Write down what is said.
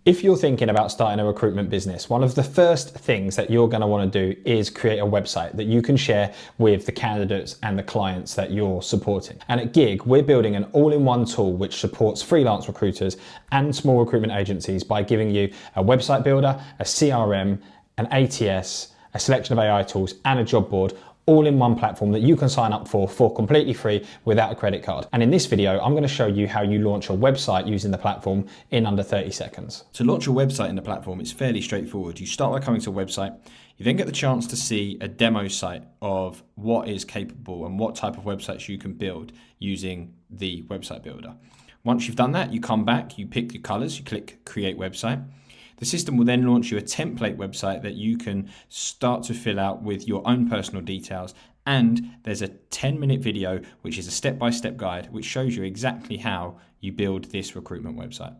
If you're thinking about starting a recruitment business, one of the first things that you're going to want to do is create a website that you can share with the candidates and the clients that you're supporting. And at Giig, we're building an all-in-one tool which supports freelance recruiters and small recruitment agencies by giving you a website builder, a CRM, an ATS, a selection of AI tools, and a job board, all in one platform that you can sign up for completely free without a credit card. And in this video, I'm going to show you how you launch a website using the platform in under 30 seconds. To launch a website in the platform, it's fairly straightforward. You start by coming to a website. You then get the chance to see a demo site of what is capable and what type of websites you can build using the website builder. Once you've done that, you come back, you pick your colors, you click Create Website. The system will then launch you a template website that you can start to fill out with your own personal details. And there's a 10-minute video, which is a step-by-step guide, which shows you exactly how you build this recruitment website.